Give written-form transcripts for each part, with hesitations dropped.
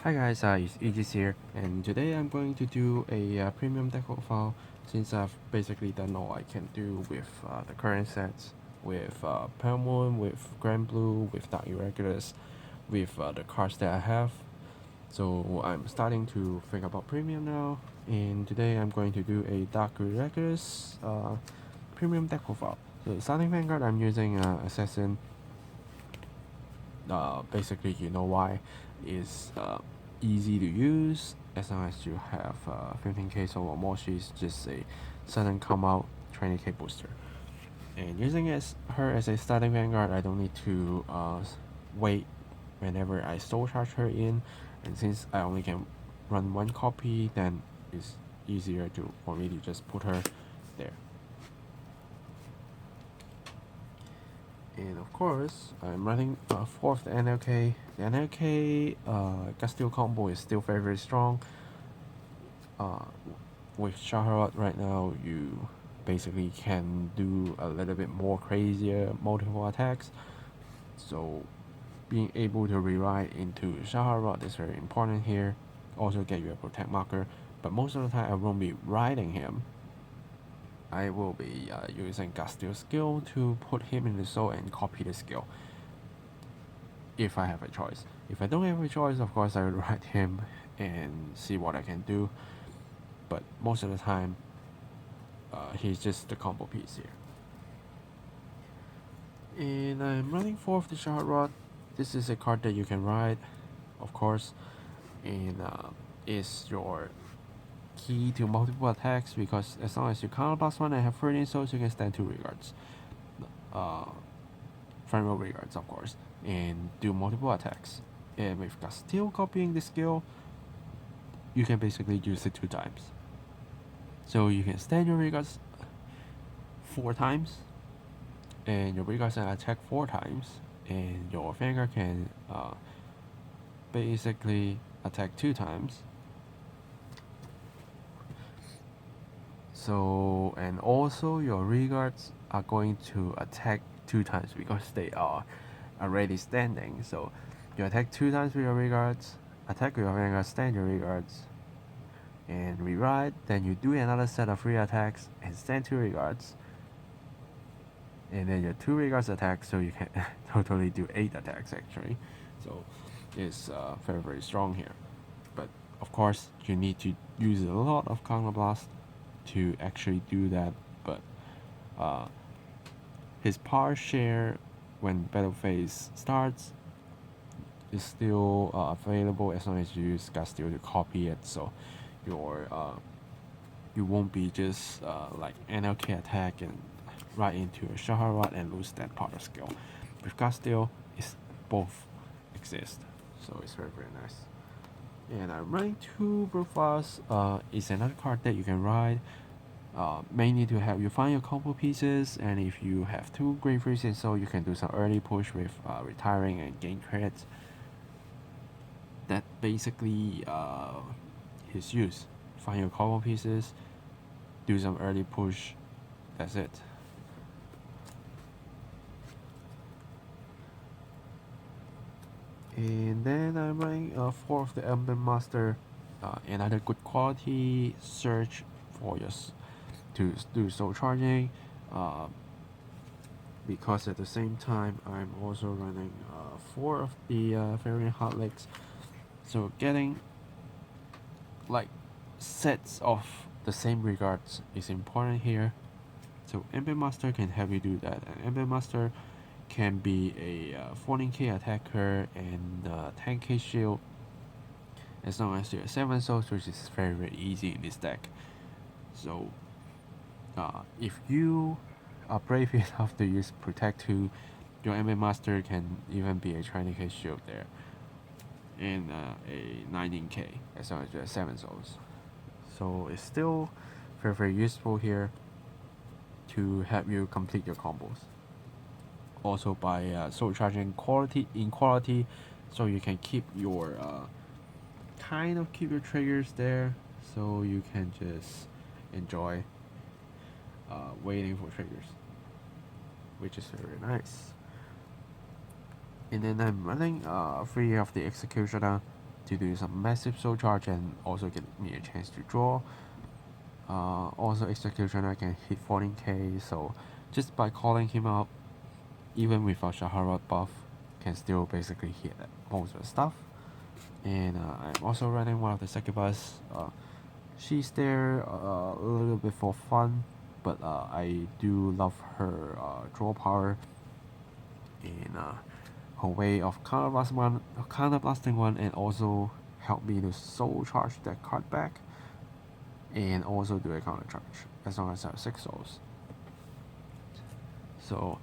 Hi guys, it's Aegis here, and today I'm going to do a premium deck profile since I've basically done all I can do with the current sets, with Pale Moon, with Grand Blue, with the Irregulars, with the cards that I have. So I'm starting to think about premium now, and today I'm going to do a Dark Irregulars premium deck profile. So starting Vanguard, I'm using Assassin. Basically, you know why, is easy to use as long as you have 15k so or more. She's just a sudden come out 20k booster, and using her as a starting Vanguard, I don't need to wait whenever I soul charge her in, and since I only can run one copy, then it's easier for me to just put her there. And of course, I'm running 4th NLK. The NLK Castile combo is still very strong. With Scharhrot right now, you basically can do a little bit more crazier multiple attacks. So being able to rewrite into Scharhrot is very important here. Also get you a protect marker, but most of the time I won't be riding him. I will be using Castile skill to put him in the soul and copy the skill if I have a choice. If I don't have a choice, of course I will write him and see what I can do, but most of the time he's just the combo piece here. And I'm running 4th the Scharhrot. This is a card that you can ride, of course, and is your key to multiple attacks, because as long as you counterblast one and have 13 souls, you can stand 2 regards, front row regards of course, and do multiple attacks. And with Castile copying the skill, you can basically use it 2 times. So you can stand your regards 4 times, and your regards can attack 4 times, and your Vanguard can basically attack 2 times. So, and also your regards are going to attack 2 times because they are already standing. So you attack 2 times with your regards, attack with your Vanguard, stand your regards, and rewrite. Then you do another set of 3 attacks and stand 2 regards, and then your 2 regards attack, so you can totally do 8 attacks actually. So it's very strong here. But of course you need to use a lot of counterblast to actually do that, but his power share when battle phase starts is still available as long as you use Castile to copy it, so your you won't be just like NLK attack and right into a Scharhrot and lose that power skill. With Castile, it's both exist, so it's very nice. And I'm running 2 profiles. It's another card that you can ride, mainly to help you find your combo pieces, and if you have 2 Great Freezes, so you can do some early push with retiring and gain credits. That basically his use. Find your combo pieces, do some early push, that's it. And then I'm running 4th the Emblem Master, another good quality search for your to do soul charging, because at the same time I'm also running 4 of the variant hot legs, so getting like sets of the same regards is important here. So Emblem Master can help you do that, and Emblem Master can be a 14k attacker and 10k shield as long as you have 7 souls, which is very easy in this deck. So if you are brave enough to use Protect 2, your Emblem Master can even be a 20k shield there, and a 19k as long as you have 7 souls. So it's still very useful here to help you complete your combos. Also by soul charging in quality, so you can keep your kind of keep your triggers there, so you can just enjoy waiting for triggers, which is very nice. And then I'm running 3 of the Executioner. to do some massive soul charge and also give me a chance to draw. Also Executioner can hit 14k, so just by calling him out, even without Scharhrot buff, can still basically hit most of the stuff. And I'm also running one of the succubus. She's there a little bit for fun, but I do love her draw power and her way of counterblasting one, and also help me to soul charge that card back, and also do a counter charge as long as I have 6 souls. So,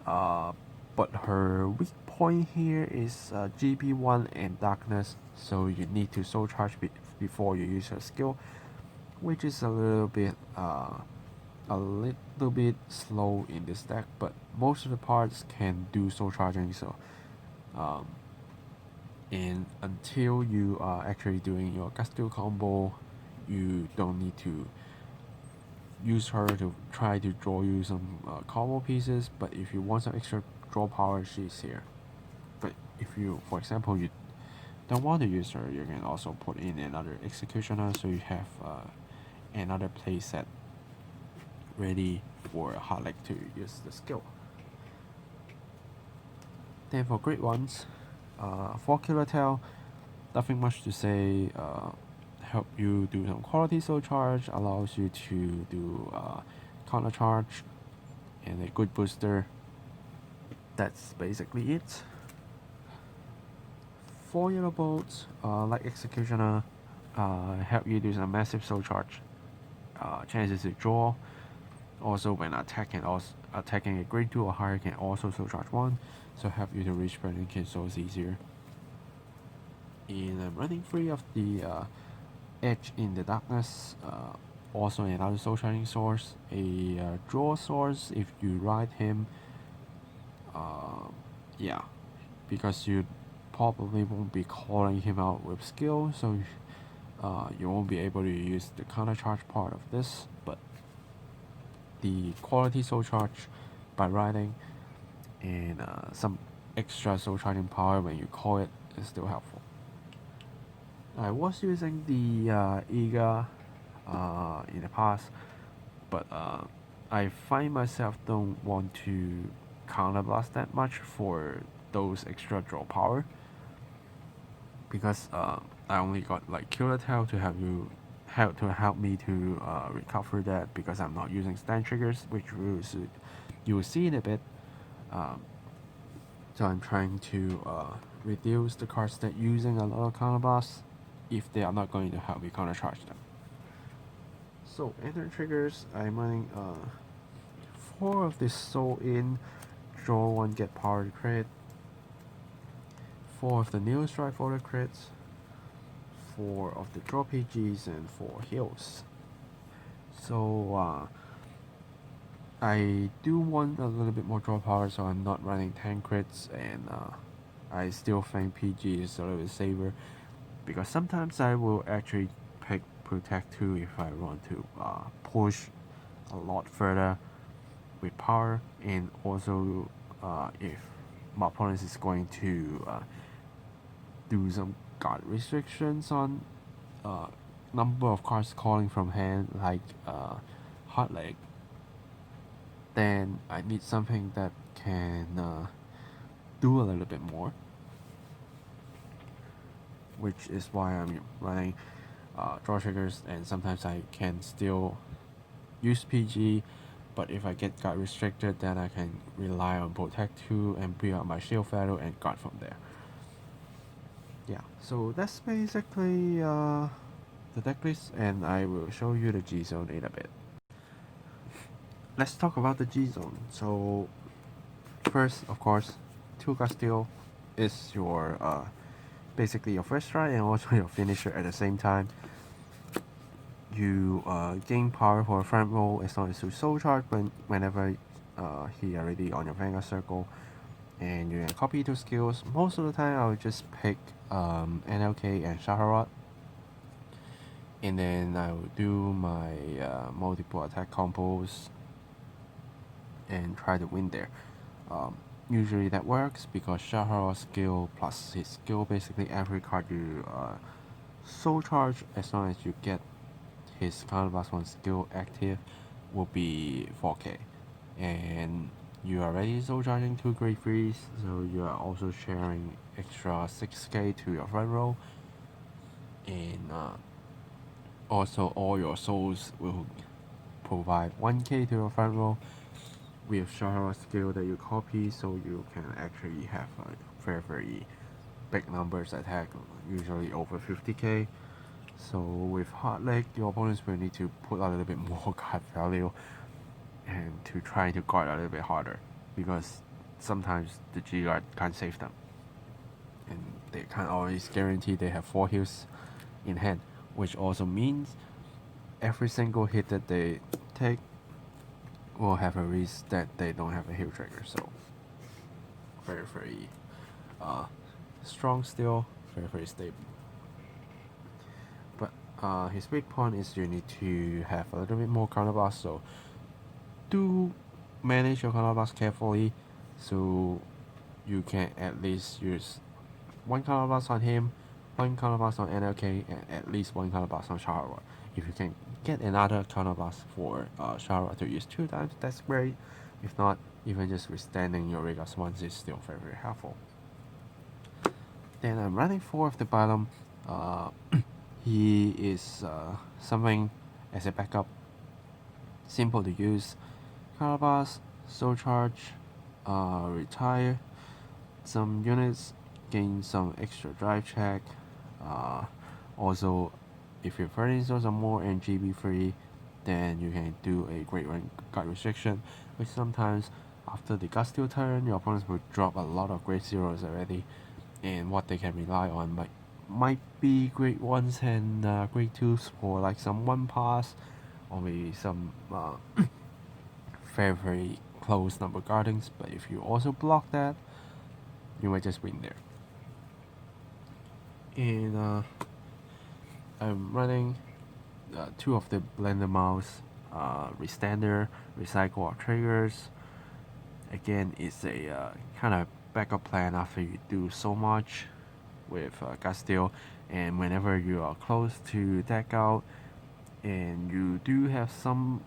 but her weak point here is GB1 and darkness, so you need to soul charge before you use her skill, which is a little bit slow in this deck, but most of the parts can do soul charging, so and until you are actually doing your Gustil combo, you don't need to use her to try to draw you some combo pieces. But if you want some extra draw power, she's here. But if you, for example, you don't want to use her, you can also put in another Executioner, so you have another playset ready for a hard leg to use the skill. Then for great ones, for Killer Tail, nothing much to say. Help you do some quality soul charge, allows you to do counter charge, and a good booster. That's basically it. For Yellow Bolts, like Executioner, help you do some massive soul charge, chances to draw. Also, when attacking a grade 2 or higher, can also soul charge 1, so help you to reach burning kin souls easier. And I'm running 3 of the Edge in the Darkness, also another soul charging source, a draw source if you ride him. Yeah, because you probably won't be calling him out with skill, so you won't be able to use the counter charge part of this, but the quality soul charge by riding and some extra soul charging power when you call it is still helpful. I was using the Iga in the past, but I find myself don't want to counterblast that much for those extra draw power, because I only got like Killer Tail to help me to recover that, because I'm not using stand triggers, which you will see in a bit. So I'm trying to reduce the cards that using a lot of counterblasts if they are not going to help me counter charge them. So enter triggers, I'm running 4 of this soul in, draw 1, get power to crit, 4 of the Neo Strike for the crits, 4 of the draw PGs, and 4 heals. So I do want a little bit more draw power, so I'm not running 10 crits, and I still think PG is a little bit safer, because sometimes I will actually pick Protect 2 if I want to push a lot further with power, and also if my opponent is going to do some guard restrictions on number of cards calling from hand, like Hot Leg, then I need something that can do a little bit more, which is why I'm running draw triggers, and sometimes I can still use PG, but if I get guard restricted, then I can rely on Protect 2 and build up my shield value and guard from there. Yeah, so that's basically the deck list, and I will show you the G zone in a bit. Let's talk about the G zone. So first, of course, 2 Gustil is your basically your first try and also your finisher at the same time. You gain power for a front row as long as you soul charge whenever he already on your Vanguard circle, and you can copy 2 skills. Most of the time I will just pick NLK and Scharhrot, and then I will do my multiple attack combos and try to win there. usually that works because Scharhrot skill plus his skill, basically every card you soul charge as long as you get his counterblast 1 skill active will be 4k, and you are already soul charging 2 grade 3s, so you are also sharing extra 6k to your front row, and also all your souls will provide 1k to your front row with Scharhrot skill that you copy, so you can actually have very big numbers attack, usually over 50k. So with hard leg, your opponents will need to put a little bit more guard value and to try to guard a little bit harder, because sometimes the G guard can't save them, and they can't always guarantee they have 4 heals in hand, which also means every single hit that they take will have a risk that they don't have a heal trigger. So very strong still, very stable. But his weak point is you need to have a little bit more counterblast, so do manage your counterblast carefully so you can at least use 1 counterblast on him, 1 counterblast on NLK, and at least 1 counterblast on Scharhrot. If you can get another counterblast for Scharhrot to use 2 times, that's great. If not, even just withstanding your Irregulars once is still very helpful. Then I'm running 4 of the bottom. He is something as a backup, simple to use. Counterblast, soul charge, retire some units, gain some extra drive check. Also, if your 13 souls or more and GB free, then you can do a great rank guard restriction, which sometimes after the gut steal turn, your opponents will drop a lot of grade 0s already, and what they can rely on might be grade 1s and grade 2s for like some 1 pass, or maybe some very close number guardings. But if you also block that, you might just win there. And I'm running 2 of the blender mouse, restander, recycle or triggers. Again, it's a kind of backup plan after you do so much with gut steal, and whenever you are close to deck out and you do have some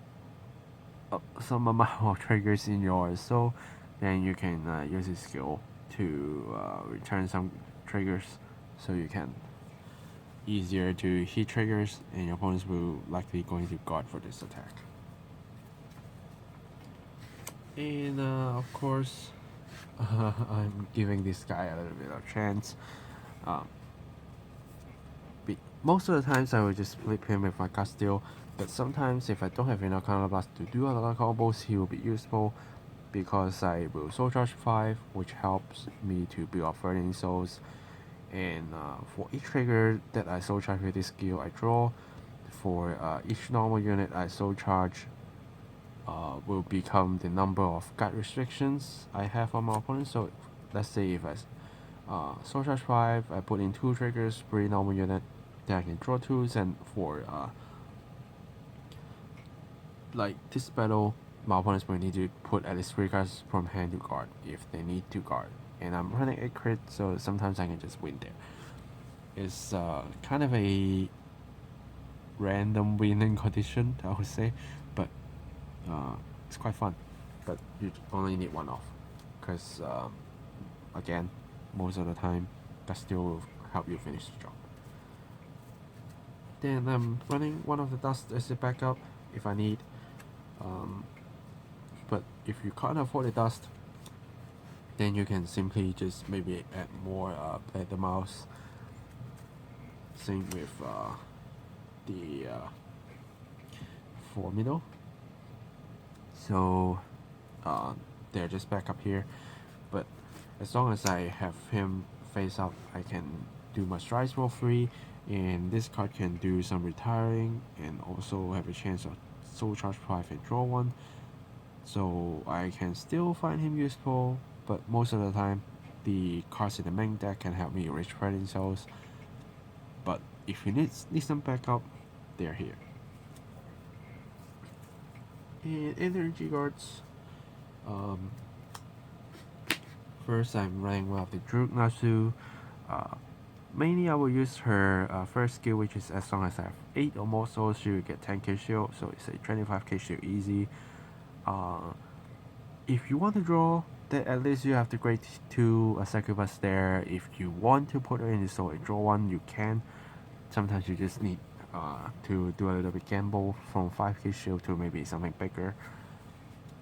amount of triggers in yours, so then you can use this skill to return some triggers, so you can easier to hit triggers, and your opponents will likely going to guard for this attack. And of course, I'm giving this guy a little bit of chance. Most of the times I will just flip him with my gut steal, but sometimes if I don't have enough counterblast to do a lot of combos, he will be useful, because I will soul charge 5, which helps me to build up 13 souls. And for each trigger that I soul charge with this skill, I draw. For each normal unit I soul charge will become the number of guard restrictions I have on my opponent. So let's say if I soul charge 5, I put in 2 triggers per normal unit, then I can draw 2s, and for like this battle, my opponents will need to put at least 3 cards from hand to guard if they need to guard. And I'm running a crit, so sometimes I can just win there. It's kind of a random winning condition, I would say, but it's quite fun. But you only need 1 off, because again, most of the time, that still will help you finish the job. Then I'm running 1 of the dust as a backup if I need. But if you can't afford the dust, then you can simply just maybe add more blender mouse. Same with the Formido. So they're just back up here, but as long as I have him face up, I can do my strides roll free, and this card can do some retiring and also have a chance of soul charge 5 and draw 1. So I can still find him useful, but most of the time the cards in the main deck can help me reach 13 souls. But if you need some backup, they're here. And energy guards, First, I'm running one of the Druk. Mainly I will use her first skill, which is as long as I have 8 or more souls, she will get 10k shield, so it's a 25k shield easy. If you want to draw, then at least you have to grade 2 a succubus there. If you want to put her in the soul and draw one, you can. Sometimes you just need to do a little bit gamble from 5k shield to maybe something bigger.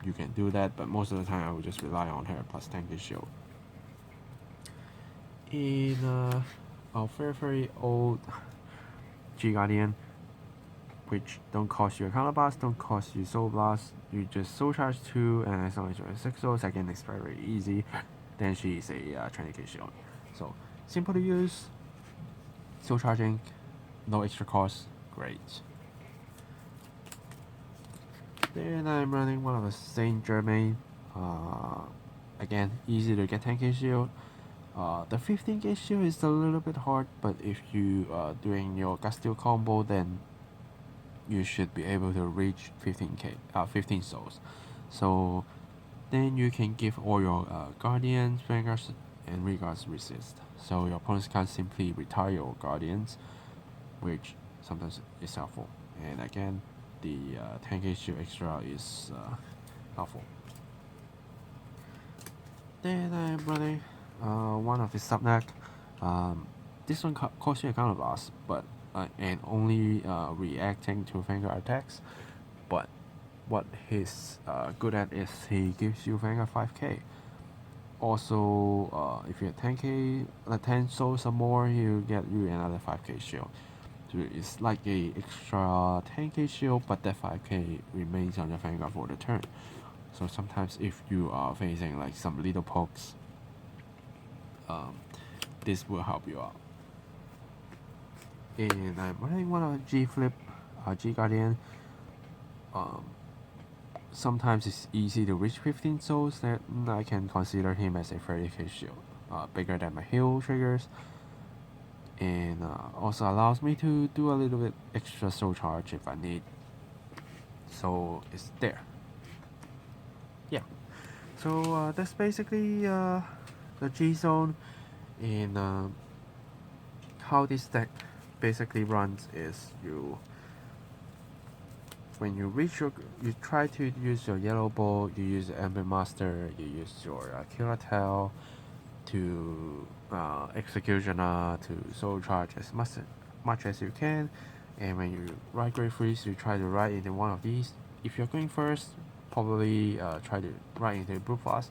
You can do that, but most of the time I will just rely on her plus 10k shield. In our very old G Guardian, which don't cost you a counterblast, don't cost you soul blast, you just soul charge 2, and as long as you have 6 souls, again it's very easy. Then she is a 20k shield. So simple to use, soul charging, no extra cost, great. Then I'm running one of the Saint Germain. Again, easy to get 10k shield. The 15k shield is a little bit hard, but if you are doing your Gastille combo, then you should be able to reach 15 souls. So then you can give all your Guardians, Vanguards, and Regards resist. So your opponents can simply retire your Guardians, which sometimes is helpful. And again, the 10k shield extra is helpful. Then I'm running one of the subneck. This one costs you a counterblast, but and only reacting to Vanguard attacks. But what he's good at is he gives you Vanguard 5k. Also, if you have 10k, 10 souls or more, he'll get you another 5k shield. So it's like a extra 10k shield, but that 5k remains on your Vanguard for the turn. So sometimes if you are facing like some little pokes, this will help you out. And I'm running one of G Flip, G Guardian. Sometimes it's easy to reach 15 souls, then I can consider him as a 30k shield, bigger than my heal triggers, and also allows me to do a little bit extra soul charge if I need. So it's there. Yeah. So that's basically the G zone. And how this deck basically runs is when you reach you try to use your yellow ball, you use the Ember Master, you use your Killer Tail to Executioner to soul charge as much as you can. And when you ride Great Freeze, you try to ride into one of these. If you're going first, probably try to ride into Brute Blast.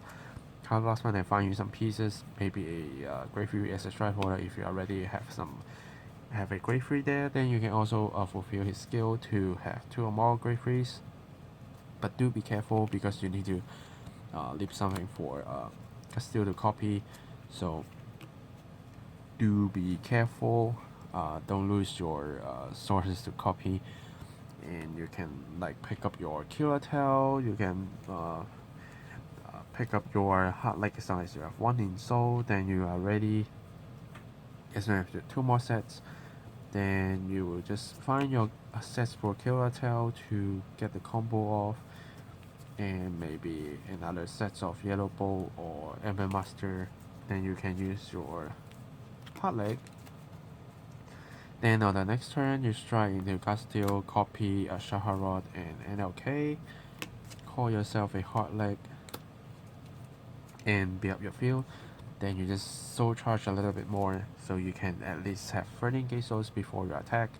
Counterblast when I find you some pieces, maybe a Great Fury as a strike holder. If you already have a Great Fury there, then you can also fulfill his skill to have 2 or more Great Furies. But do be careful because you need to leave something for Castille to copy. So do be careful. Don't lose your sources to copy. And you can like pick up your Killer Tail. You can pick up your Heart Leg as long as you have 1 in soul. Then you are ready. As long as you have 2 more sets, then you will just find your sets for Killer Tail to get the combo off, and maybe another sets of Yellow Bow or Ember Master. Then you can use your Heart Leg. Then on the next turn, you strike into Castille, copy a Scharhrot and NLK, call yourself a Heart Leg, and build up your field. Then you just soul charge a little bit more, so you can at least have 13k souls before you attack.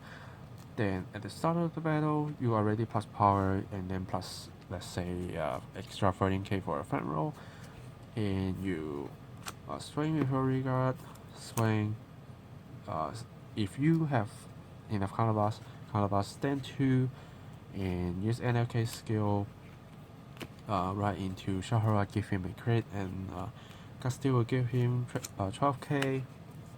Then at the start of the battle, you already plus power, and then plus, let's say, extra 13k for a front row. And you swing with your regard, swing. If you have enough counterblast, stand 2, and use NLK skill right into Scharhrot, give him a crit, and Castille will give him 12k.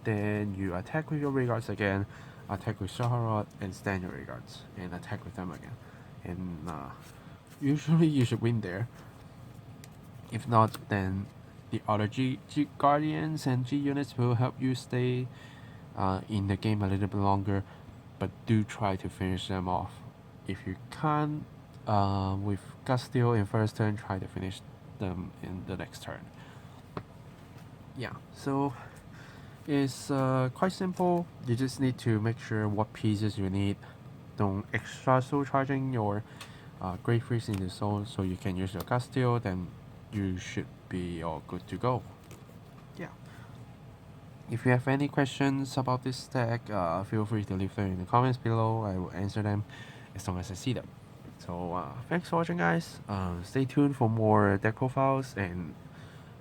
Then you attack with your regards again, attack with Scharhrot, and stand your regards, and attack with them again. And usually you should win there. If not, then the other G Guardians and G units will help you stay in the game a little bit longer, but do try to finish them off. If you can't, with Castille in first turn, try to finish them in the next turn. yeah, so it's quite simple. You just need to make sure what pieces you need. Don't extra soul charging your grade 3s into soul so you can use your Castile, then you should be all good to go. Yeah. If you have any questions about this deck, feel free to leave them in the comments below. I will answer them as long as I see them. So thanks for watching, guys. Stay tuned for more deck profiles and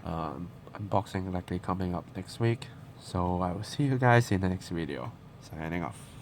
unboxing likely coming up next week. So I will see you guys in the next video. Signing off.